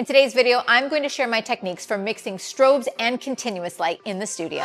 In today's video, I'm going to share my techniques for mixing strobes and continuous light in the studio.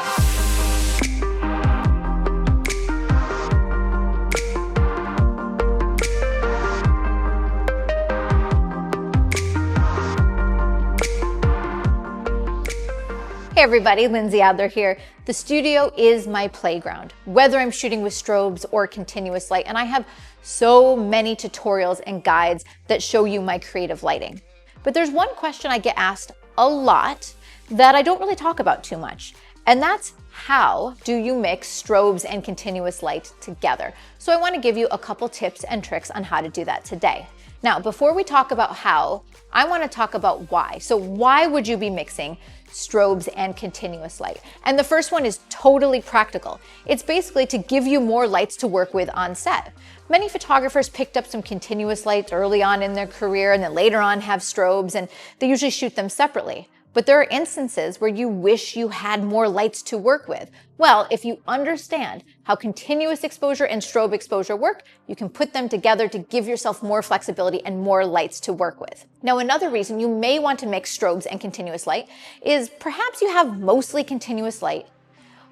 Hey everybody, Lindsay Adler here. The studio is my playground, whether I'm shooting with strobes or continuous light, and I have so many tutorials and guides that show you my creative lighting. But there's one question I get asked a lot that I don't really talk about too much, and that's how do you mix strobes and continuous light together? So I want to give you a couple tips and tricks on how to do that today. Now, before we talk about how, I want to talk about why. So why would you be mixing strobes and continuous light? And the first one is totally practical. It's basically to give you more lights to work with on set. Many photographers picked up some continuous lights early on in their career and then later on have strobes, and they usually shoot them separately. But there are instances where you wish you had more lights to work with. Well, if you understand how continuous exposure and strobe exposure work, you can put them together to give yourself more flexibility and more lights to work with. Now, another reason you may want to mix strobes and continuous light is perhaps you have mostly continuous light,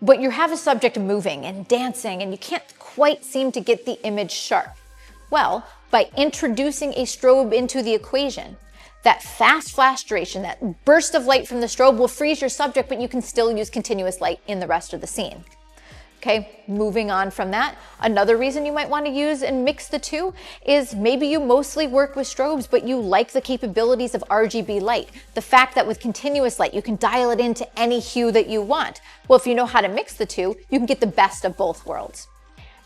but you have a subject moving and dancing and you can't quite seem to get the image sharp. Well, by introducing a strobe into the equation, that fast flash duration, that burst of light from the strobe will freeze your subject, but you can still use continuous light in the rest of the scene. Okay, moving on from that, another reason you might want to use and mix the two is maybe you mostly work with strobes, but you like the capabilities of RGB light. The fact that with continuous light, you can dial it into any hue that you want. Well, if you know how to mix the two, you can get the best of both worlds.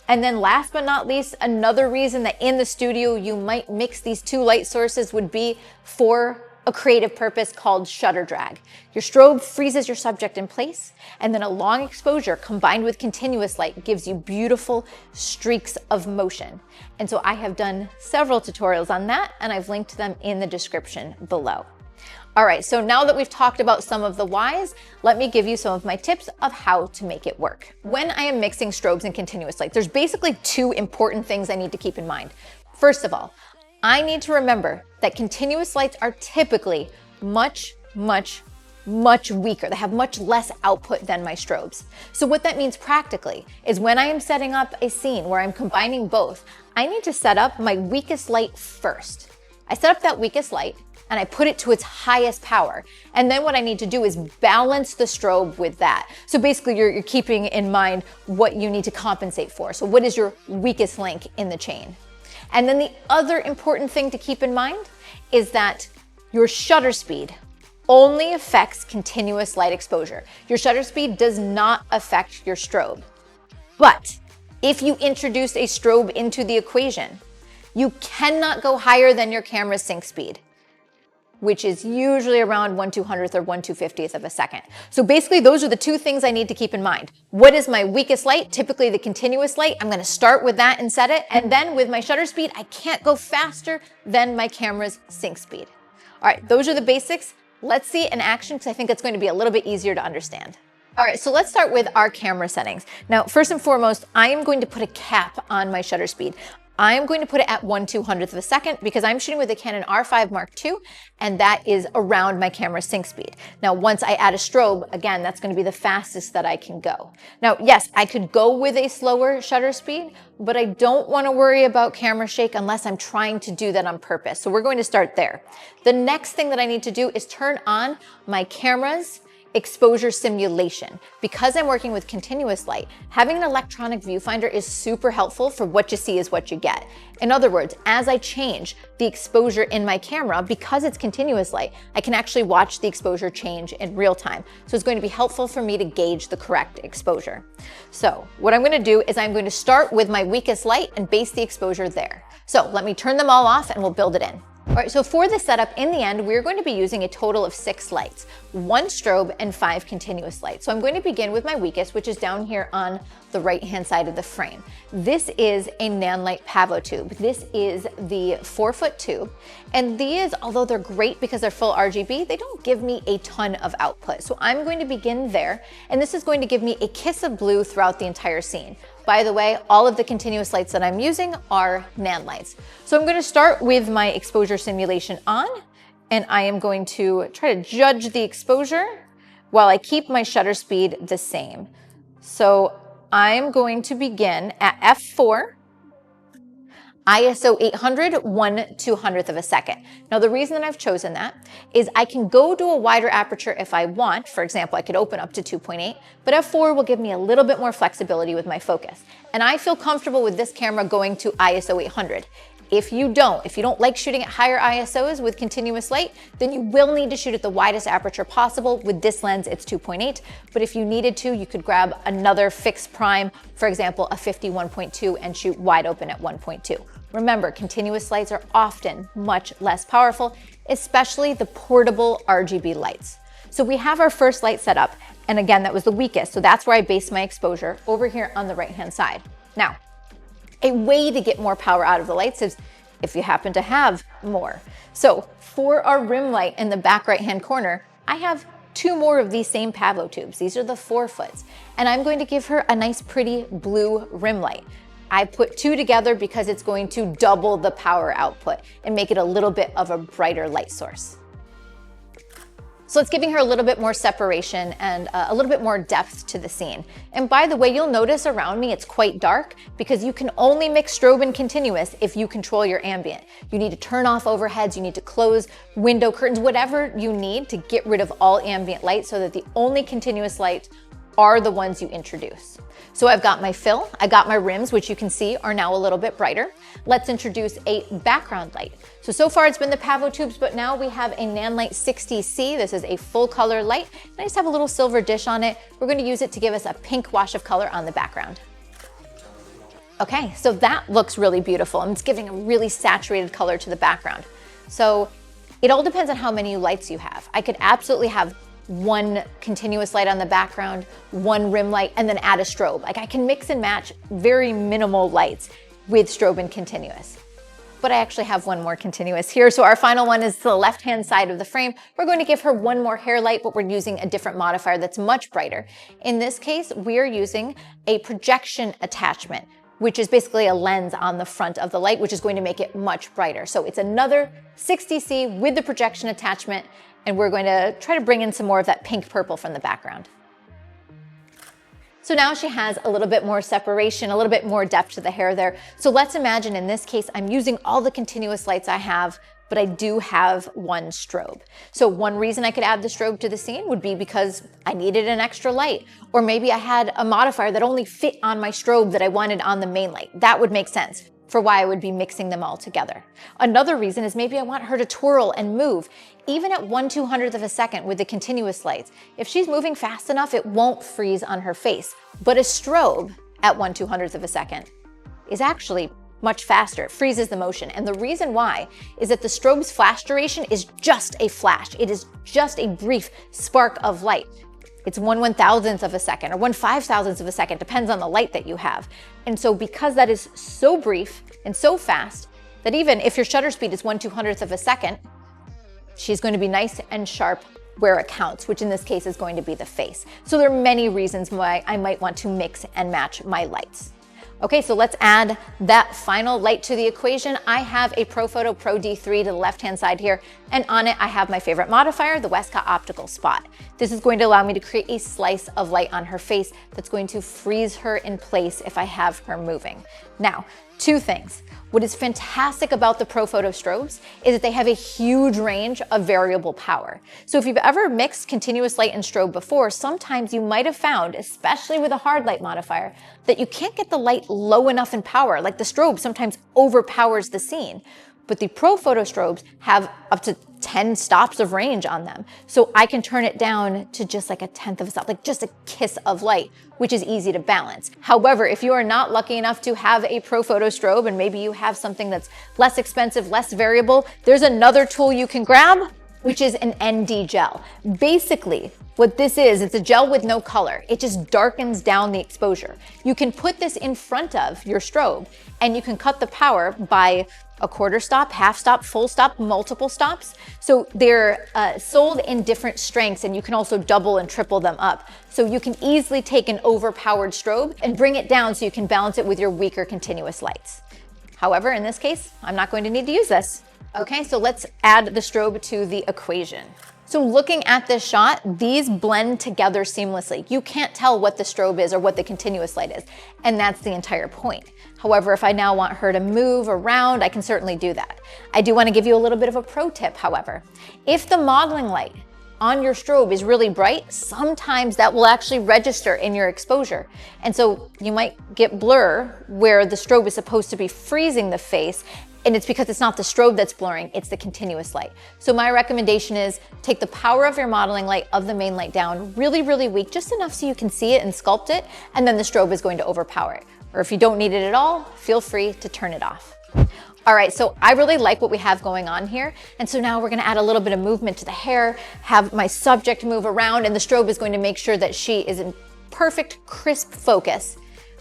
And then last but not least, another reason that in the studio you might mix these two light sources would be for a creative purpose called shutter drag. Your strobe freezes your subject in place, and then a long exposure combined with continuous light gives you beautiful streaks of motion. And so I have done several tutorials on that, and I've linked them in the description below. All right, so now that we've talked about some of the whys, let me give you some of my tips of how to make it work. When I am mixing strobes and continuous light, there's basically two important things I need to keep in mind. First of all, I need to remember that continuous lights are typically much weaker. They have much less output than my strobes. So what that means practically is when I am setting up a scene where I'm combining both, I need to set up my weakest light first. I set up that weakest light and I put it to its highest power. And then what I need to do is balance the strobe with that. So basically you're keeping in mind what you need to compensate for. So what is your weakest link in the chain? And then the other important thing to keep in mind is that your shutter speed only affects continuous light exposure. Your shutter speed does not affect your strobe. But if you introduce a strobe into the equation, you cannot go higher than your camera's sync speed, which is usually around 1/200th or 1/250th of a second. So basically those are the two things I need to keep in mind. What is my weakest light? Typically the continuous light. I'm gonna start with that and set it. And then with my shutter speed, I can't go faster than my camera's sync speed. All right, those are the basics. Let's see it in action because I think it's going to be a little bit easier to understand. All right, so let's start with our camera settings. Now, first and foremost, I am going to put a cap on my shutter speed. I'm going to put it at 1/200th of a second because I'm shooting with a Canon R5 Mark II, and that is around my camera sync speed. Now, once I add a strobe, again, that's going to be the fastest that I can go. Now, yes, I could go with a slower shutter speed, but I don't want to worry about camera shake unless I'm trying to do that on purpose. So we're going to start there. The next thing that I need to do is turn on my camera's exposure simulation. Because I'm working with continuous light, having an electronic viewfinder is super helpful for what you see is what you get. In other words, as I change the exposure in my camera, because it's continuous light, I can actually watch the exposure change in real time. So it's going to be helpful for me to gauge the correct exposure. So what I'm going to do is I'm going to start with my weakest light and base the exposure there. So let me turn them all off and we'll build it in. All right, so for the setup, in the end, we're going to be using a total of 6 lights, 1 strobe and 5 continuous lights. So I'm going to begin with my weakest, which is down here on the right-hand side of the frame. This is a Nanlite Pavo tube. This is the 4-foot tube. And these, although they're great because they're full RGB, they don't give me a ton of output. So I'm going to begin there, and this is going to give me a kiss of blue throughout the entire scene. By the way, all of the continuous lights that I'm using are Nanlites. So I'm going to start with my exposure simulation on, and I am going to try to judge the exposure while I keep my shutter speed the same. So I'm going to begin at f4, ISO 800, 1/200th of a second. Now the reason that I've chosen that is I can go to a wider aperture if I want. For example, I could open up to 2.8, but f4 will give me a little bit more flexibility with my focus. And I feel comfortable with this camera going to ISO 800. If you don't like shooting at higher ISOs with continuous light, then you will need to shoot at the widest aperture possible. With this lens, it's 2.8, but if you needed to, you could grab another fixed prime, for example, a 51.2 and shoot wide open at 1.2. Remember, continuous lights are often much less powerful, especially the portable RGB lights. So we have our first light set up, and again, that was the weakest, so that's where I based my exposure over here on the right-hand side. Now, a way to get more power out of the lights is if you happen to have more. So for our rim light in the back right-hand corner, I have 2 more of these same Pavo tubes. These are the 4-foots, and I'm going to give her a nice pretty blue rim light. I put 2 together because it's going to double the power output and make it a little bit of a brighter light source. So it's giving her a little bit more separation and a little bit more depth to the scene. And by the way, you'll notice around me it's quite dark because you can only mix strobe and continuous if you control your ambient. You need to turn off overheads, you need to close window curtains, whatever you need to get rid of all ambient light so that the only continuous lights are the ones you introduce. So I've got my fill, I got my rims, which you can see are now a little bit brighter. Let's introduce a background light. So far it's been the Pavo tubes, but now we have a Nanlite 60C. This is a full color light, and I just have a little silver dish on it. We're going to use it to give us a pink wash of color on the background. Okay, so that looks really beautiful, and it's giving a really saturated color to the background. So it all depends on how many lights you have. I could absolutely have 1 continuous light on the background, 1 rim light, and then add a strobe. Like I can mix and match very minimal lights with strobe and continuous. But I actually have 1 more continuous here. So our final one is to the left-hand side of the frame. We're going to give her 1 more hair light, but we're using a different modifier that's much brighter. In this case, we're using a projection attachment, which is basically a lens on the front of the light, which is going to make it much brighter. So it's another 60C with the projection attachment, and we're going to try to bring in some more of that pink purple from the background. So now she has a little bit more separation, a little bit more depth to the hair there. So let's imagine in this case, I'm using all the continuous lights I have, but I do have 1 strobe. So one reason I could add the strobe to the scene would be because I needed an extra light, or maybe I had a modifier that only fit on my strobe that I wanted on the main light. That would make sense for why I would be mixing them all together. Another reason is maybe I want her to twirl and move. Even at 1/200th of a second with the continuous lights, if she's moving fast enough, it won't freeze on her face. But a strobe at 1/200th of a second is actually much faster. It freezes the motion. And the reason why is that the strobe's flash duration is just a flash. It is just a brief spark of light. It's 1/1000th of a second or 1/5000th of a second, depends on the light that you have. And so because that is so brief and so fast that even if your shutter speed is 1/200th of a second, she's going to be nice and sharp where it counts, which in this case is going to be the face. So there are many reasons why I might want to mix and match my lights. Okay, so let's add that final light to the equation. I have a Profoto Pro D3 to the left-hand side here, and on it I have my favorite modifier, the Westcott Optical Spot. This is going to allow me to create a slice of light on her face that's going to freeze her in place if I have her moving. Now, 2 things. What is fantastic about the Profoto strobes is that they have a huge range of variable power. So if you've ever mixed continuous light and strobe before, sometimes you might have found, especially with a hard light modifier, that you can't get the light low enough in power. Like the strobe sometimes overpowers the scene. But the Profoto strobes have up to 10 stops of range on them. So I can turn it down to just like a 1/10 of a stop, like just a kiss of light, which is easy to balance. However, if you are not lucky enough to have a Profoto strobe and maybe you have something that's less expensive, less variable, there's another tool you can grab, which is an ND gel. Basically, what this is, it's a gel with no color. It just darkens down the exposure. You can put this in front of your strobe and you can cut the power by a 1/4 stop, 1/2 stop, full stop, multiple stops. So they're sold in different strengths, and you can also double and triple them up. So you can easily take an overpowered strobe and bring it down so you can balance it with your weaker continuous lights. However, in this case, I'm not going to need to use this. Okay, so let's add the strobe to the equation. So looking at this shot, these blend together seamlessly. You can't tell what the strobe is or what the continuous light is, and that's the entire point. However, if I now want her to move around, I can certainly do that. I do want to give you a little bit of a pro tip, however. If the modeling light on your strobe is really bright, sometimes that will actually register in your exposure. And so you might get blur where the strobe is supposed to be freezing the face, and it's because it's not the strobe that's blurring, it's the continuous light. So my recommendation is take the power of your modeling light of the main light down really, really weak, just enough so you can see it and sculpt it, and then the strobe is going to overpower it. Or if you don't need it at all, feel free to turn it off. All right, so I really like what we have going on here. And so now we're gonna add a little bit of movement to the hair, have my subject move around, and the strobe is going to make sure that she is in perfect, crisp focus.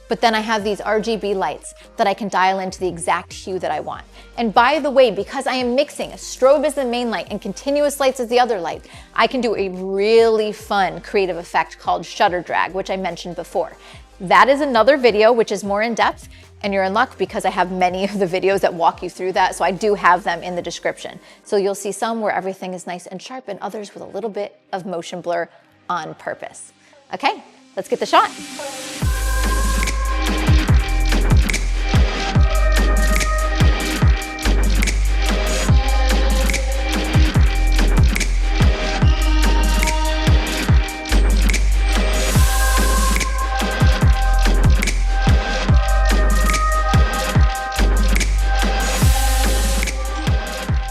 But then I have these RGB lights that I can dial into the exact hue that I want. And by the way, because I am mixing a strobe as the main light and continuous lights as the other light, I can do a really fun creative effect called shutter drag, which I mentioned before. That is another video which is more in depth, and you're in luck because I have many of the videos that walk you through that, so I do have them in the description. So you'll see some where everything is nice and sharp and others with a little bit of motion blur on purpose. Okay, let's get the shot.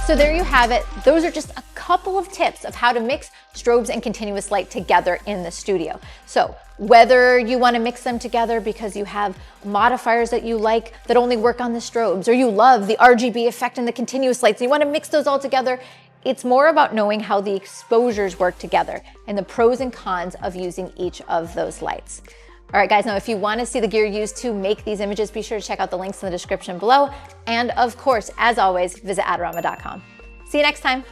So there you have it. Those are just a couple of tips of how to mix strobes and continuous light together in the studio. So whether you want to mix them together because you have modifiers that you like that only work on the strobes, or you love the RGB effect and the continuous lights, and you want to mix those all together, it's more about knowing how the exposures work together and the pros and cons of using each of those lights. All right, guys, now if you want to see the gear used to make these images, be sure to check out the links in the description below. And of course, as always, visit adorama.com. See you next time.